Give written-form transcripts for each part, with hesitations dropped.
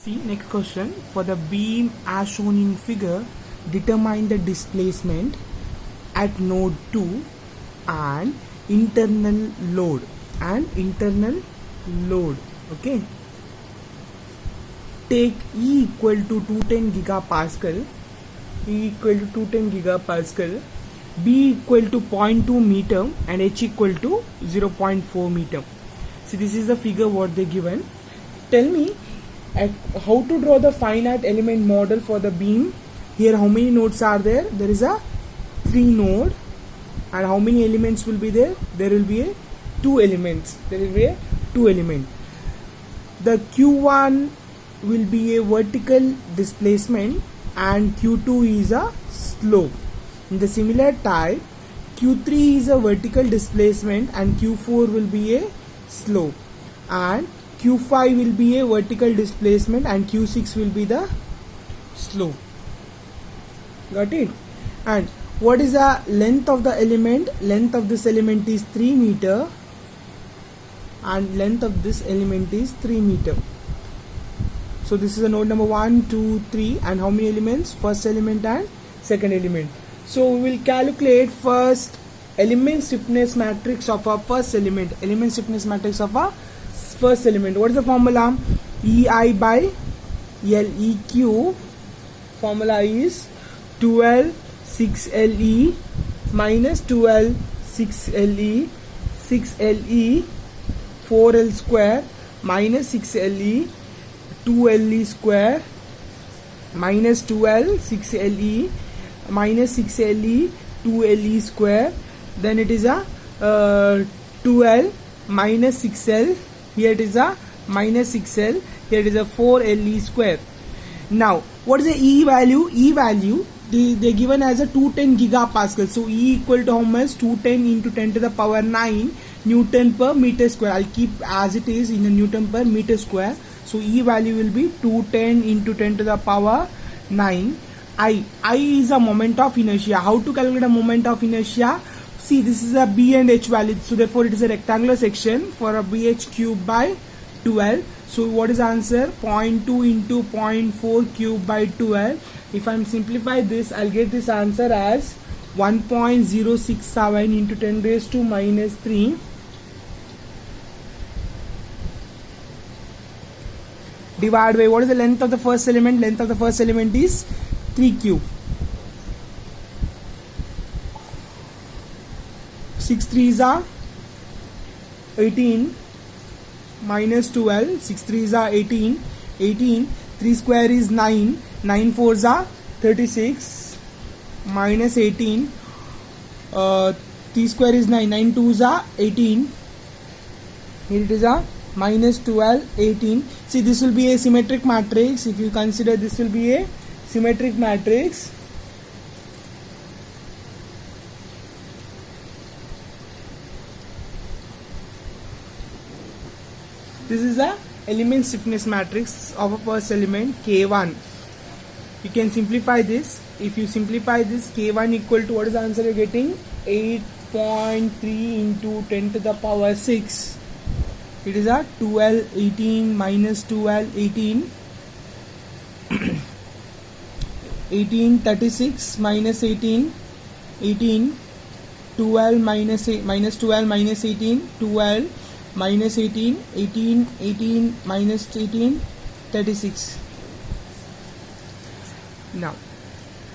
See, next question. For the beam as shown in figure, determine the displacement at node 2 and internal load. Okay. Take E equal to 210 gigapascal, B equal to 0.2 meter and H equal to 0.4 meter. See, this is the figure what they given. Tell me how to draw the finite element model for the beam. Here how many nodes are there? There is a 3 node. And how many elements will be there? There will be 2 elements. The Q1 will be a vertical displacement and Q2 is a slope. In the similar type, Q3 is a vertical displacement and Q4 will be a slope, and Q5 will be a vertical displacement and Q6 will be the slope. Got it? And what is the length of the element? Length of this element is 3 meter and length of this element is 3 meter. So this is a node number 1, 2, 3, and how many elements? First element and second element. So we will calculate first element stiffness matrix of our first element. What is the formula? EI by LEQ. Formula is 12 6LE minus 12 6LE 6LE 4L square minus 6LE 2LE square minus 12 6LE minus 6LE 2LE square. Then it is a 2L minus 6L. Here it is a minus 6L. Here it is a 4LE square. Now what is the E value? E value they given as a 210 gigapascal. So E equal to how much? 210 into 10 to the power 9 Newton per meter square. I'll keep as it is in the Newton per meter square. So E value will be 210 into 10 to the power 9. I is a moment of inertia. How to calculate a moment of inertia? See, this is a B and H value. So therefore it is a rectangular section for a BH cube by 12. So what is the answer? 0.2 into 0.4 cube by 12. If I simplify this, I'll get this answer as 1.067 into 10 raised to minus 3 divided by, what is the length of the first element? Length of the first element is 3 cube. 6 3s are 18 minus 12. 6 3s are 18. 3 square is 9. 9 4s are 36 minus 18. 3 square is 9. 9 2s are 18. Here it is a minus 12 18. See, this will be a symmetric matrix. If you consider this will be a symmetric matrix. This is the element stiffness matrix of a first element K1. You can simplify this. If you simplify this, K1 equal to, what is the answer you're getting? 8.3 into 10 to the power 6. It is a 12 18 minus 12 18 18 36 minus 18 18 12 minus 8 minus 12 minus 18 12 minus 18 18 18 minus 18 36. Now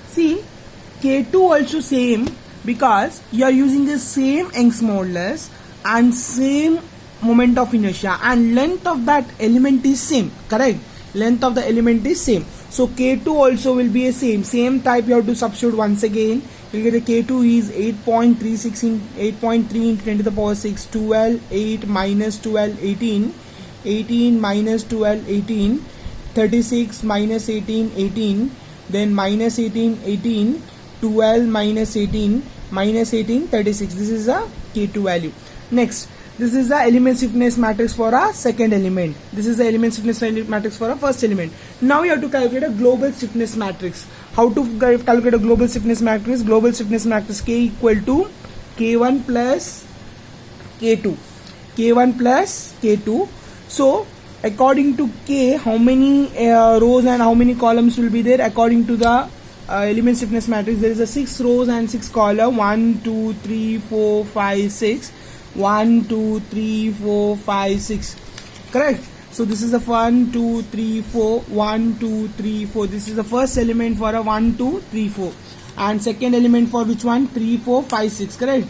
see, K2 also same, because you are using the same Young's modulus and same moment of inertia, and length of that element is same, correct? Length of the element is same. So K2 also will be a same type. You have to substitute once again. You get the K2 is 8.36 in 8.3 into 10 to the power 6 12 8 minus 12 18 18 minus 12 18 36 minus 18 18, then minus 18 18 12 minus 18 36. This is a K2 value. Next, this is the element stiffness matrix for a second element. This is the element stiffness matrix for a first element. Now you have to calculate a global stiffness matrix. How to calculate a global stiffness matrix? Global stiffness matrix K equal to K1 plus K2. K1 plus K2. So according to K, how many rows and how many columns will be there? According to the element stiffness matrix, there is a 6 rows and 6 columns. 1 2 3 4 5 6. 1 2 3 4 5 6. Correct. So this is the 1 2 3 4. 1 2 3 4. This is the first element for a 1 2 3 4, and second element for which one? 3 4 5 6. Correct.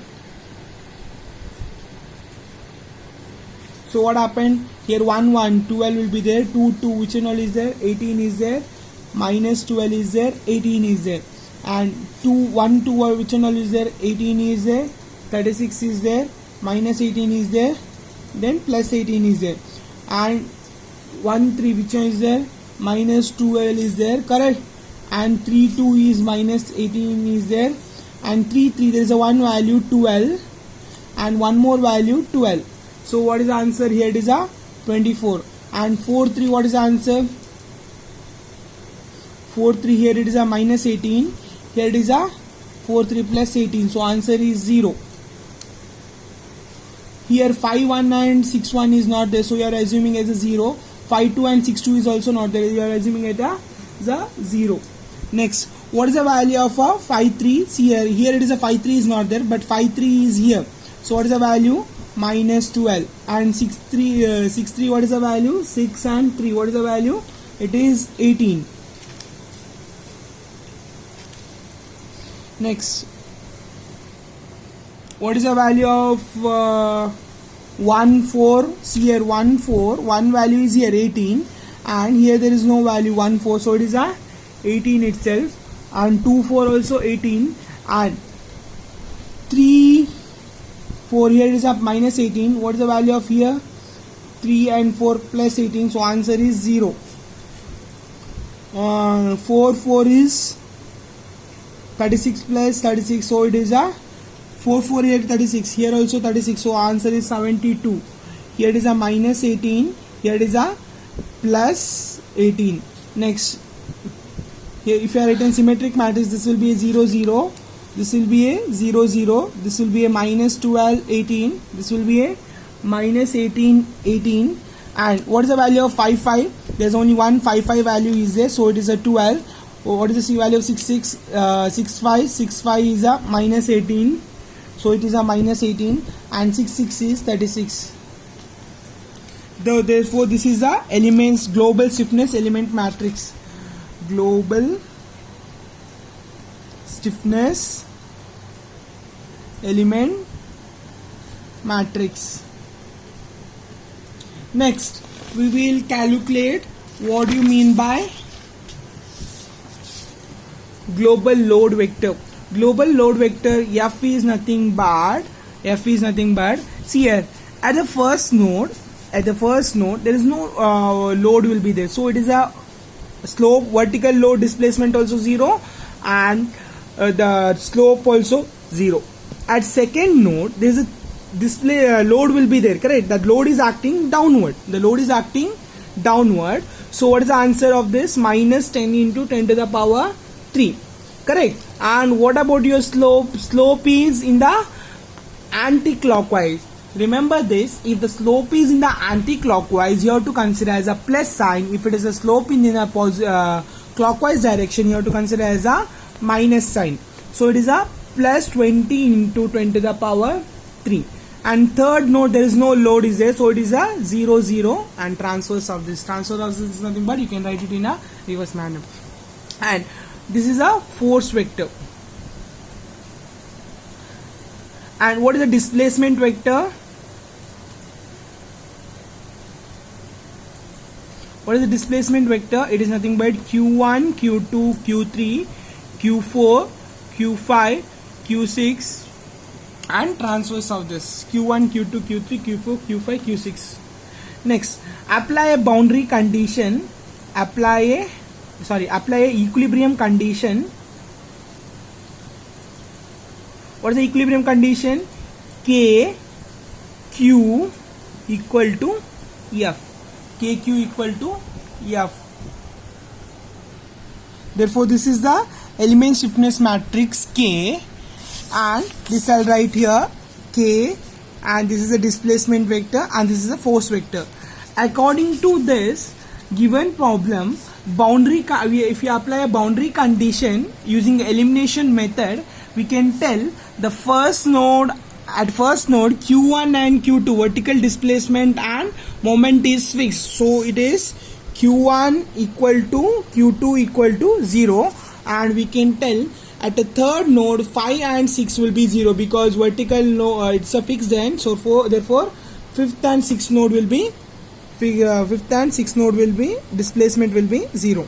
So what happened here? 1 1 12 will be there. 2 2 which and all is there? 18 is there. Minus 12 is there. 18 is there. And 2 1 2 which and all is there? 18 is there. 36 is there. Minus 18 is there. Then plus 18 is there. And 1 3 which one is there? Minus 12 is there. Correct. And 3 2 is minus 18 is there. And 3 3 there is a one value 12, and one more value 12. So what is the answer here? It is a 24. And 4 3, what is the answer? 4 3 here it is a minus 18. Here it is a 4 3 plus 18. So answer is 0. Here 5 1 and 6 1 is not there, so you are assuming as a 0. 5 2 and 6 2 is also not there, you are assuming as a 0. Next, what is the value of a 5 3? See here it is a 5 3 is not there, but 5 3 is here. So what is the value? Minus 12. And 6 3 what is the value? 6 and 3 what is the value? It is 18. Next, what is the value of 1 4? See here 1 4, one value is here 18, and here there is no value 1 4, so it is a 18 itself. And 2 4 also 18, and 3 4 here is up minus 18. What is the value of here? 3 and 4 plus 18, so answer is 0. 4 4 is 36 plus 36, so it is a 4 4 here 36, here also 36, so answer is 72. Here it is a minus 18, here it is a plus 18. Next, here if you are written symmetric matrix, this will be a 0 0, this will be a 0 0, this will be a minus 12 18, this will be a minus 18 18. And what is the value of 5 5? There is only one 5 5 value is there, so it is a 12. What is the C value of 6 6? 6 5 6 5 is a minus 18, so it is a minus 18, and 6 6 is 36. Therefore this is the elements global stiffness element matrix. Global stiffness element matrix. Next, we will calculate what do you mean by global load vector. Global load vector, F is nothing but see here at the first node there is no load will be there, so it is a slope, vertical load, displacement also 0, and the slope also 0. At second node there is a display load will be there, correct? That load is acting downward, so what is the answer of this? Minus 10 into 10 to the power 3, correct? And what about your slope? Slope is in the anti-clockwise. Remember this, if the slope is in the anti-clockwise, you have to consider as a plus sign. If it is a slope in a clockwise direction, you have to consider as a minus sign. So it is a plus 20 into 10 to the power 3. And third node there is no load is there, so it is a 0 0, and transverse of this is nothing but you can write it in a reverse manner. And this is a force vector. And what is the displacement vector? What is the displacement vector? It is nothing but Q1, Q2, Q3, Q4, Q5, Q6, and transverse of this Q1, Q2, Q3, Q4, Q5, Q6. Next, apply a boundary condition. Apply a equilibrium condition. What is the equilibrium condition? K Q equal to F. K Q equal to F. Therefore this is the element stiffness matrix K, and this I'll write here K, and this is a displacement vector, and this is a force vector. according to this given problem, if you apply a boundary condition using elimination method, we can tell the first node q1 and q2 vertical displacement and moment is fixed. So it is q1 equal to q2 equal to 0, and we can tell at the third node 5 and 6 will be 0 because vertical it's a fixed end. So therefore fifth and sixth node will be displacement will be 0.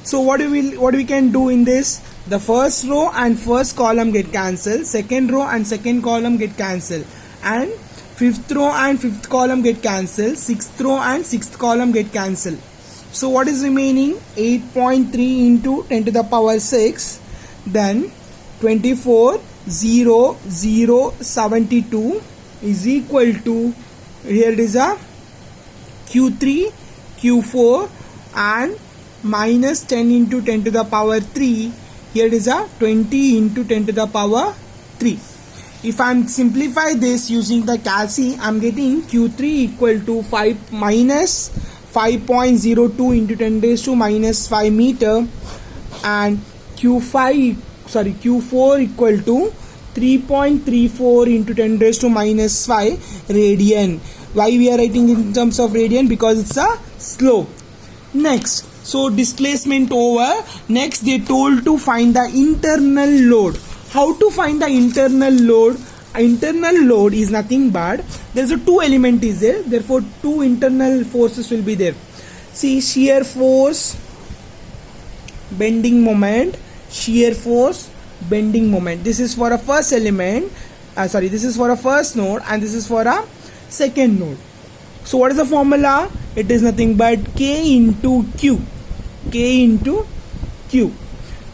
So what we can do in this, the first row and first column get cancelled, second row and second column get cancelled, and fifth row and fifth column get cancelled, sixth row and sixth column get cancelled. So what is remaining? 8.3 into 10 to the power 6, then 24,072 is equal to, here it is a q3 q4 and minus 10 into 10 to the power 3, here it is a 20 into 10 to the power 3. If I am simplify this using the calci, I am getting q3 equal to 5 minus 5.02 into 10 raised to minus 5 meter, and q4 equal to 3.34 into 10 raised to minus 5 radian. Why we are writing in terms of radian? Because it's a slope. Next, so displacement over. Next they told to find the internal load. How to find the internal load? Internal load is nothing but there is a two element is there, therefore two internal forces will be there. See, shear force, bending moment, shear force, bending moment. This is for a first element, this is for a first node and this is for a second node. So what is the formula? It is nothing but K into Q.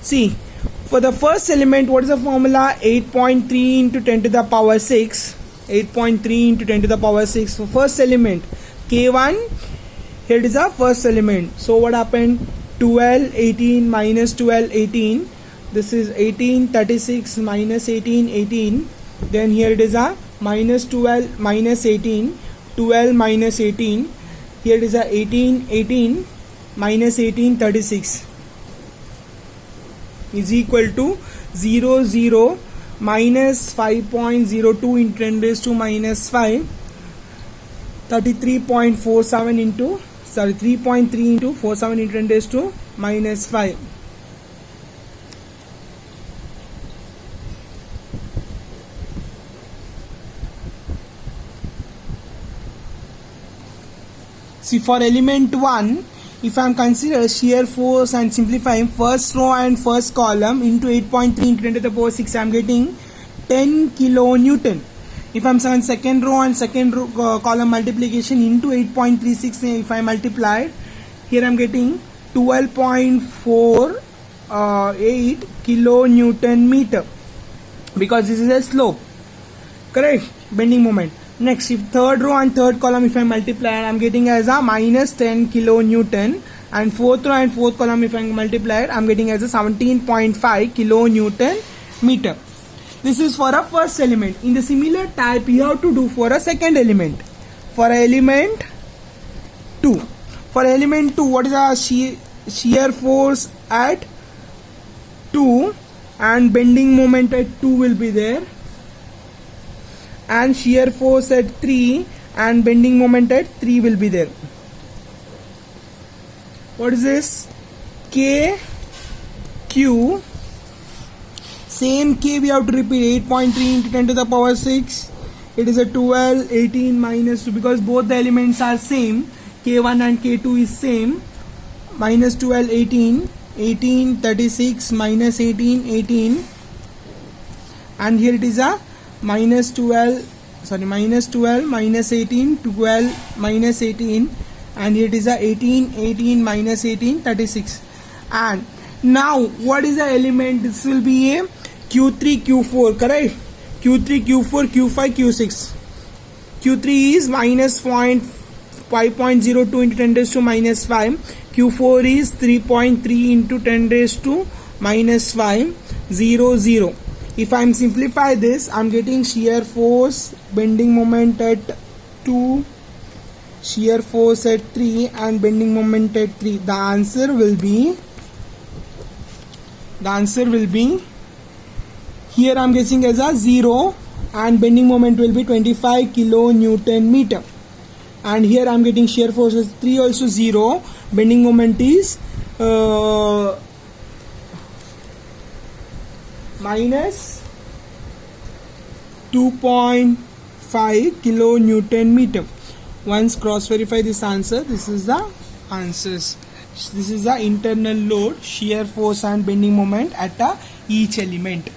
See, for the first element, what is the formula? 8.3 into 10 to the power 6. 8.3 into 10 to the power 6. For first element, K1, here it is a first element. So what happened? 12, 18 minus 12, 18. This is 18, 36 minus 18, 18. Then here it is a minus 12 minus 18, 12 minus 18. Here it is a 18, 18 minus 18, 36 is equal to 0, 0 minus 5.02 into 10 raised to minus 5, 33.47 into 3.3 into 47 into 10 raised to minus 5. See, for element 1, if I am consider shear force and simplifying first row and first column into 8.3 into 10 to the power 6, I am getting 10 kilonewton. If I am saying second row and second row, column multiplication into 8.36, if I multiply, here I am getting 12.48 kilonewton meter, because this is a slope, correct, bending moment. Next, if third row and third column if I multiply, I am getting as a minus 10 kilonewton, and fourth row and fourth column if I multiply, I am getting as a 17.5 kilonewton meter. This is for a first element. In the similar type you have to do for a second element. For element 2. For element 2, what is the shear force at 2 and bending moment at 2 will be there, and shear force at 3 and bending moment at 3 will be there. What is this? K, Q. Same K we have to repeat. 8.3 into 10 to the power 6. It is a 12, 18 minus 2, because both the elements are same. K1 and K2 is same. Minus 12, 18. 18, 36 minus 18, 18. And here it is a minus 12 minus 18, 12 minus 18, and here it is a 18, 18 minus 18, 36. And now what is the element? This will be a Q3 Q4, correct? Q3 Q4 Q5 Q6. Q3 is minus 5.02 into 10 raised to minus 5. Q4 is 3.3 into 10 raised to minus 5, 0, 0. If I am simplify this, I am getting shear force, bending moment at 2, shear force at 3 and bending moment at 3. The answer will be here I am guessing as a 0 and bending moment will be 25 kilonewton meter. And here I am getting shear force as 3 also 0. Bending moment is minus 2.5 kilonewton meter. Once cross verify this answer, this is the answers. This is the internal load, shear force and bending moment at each element.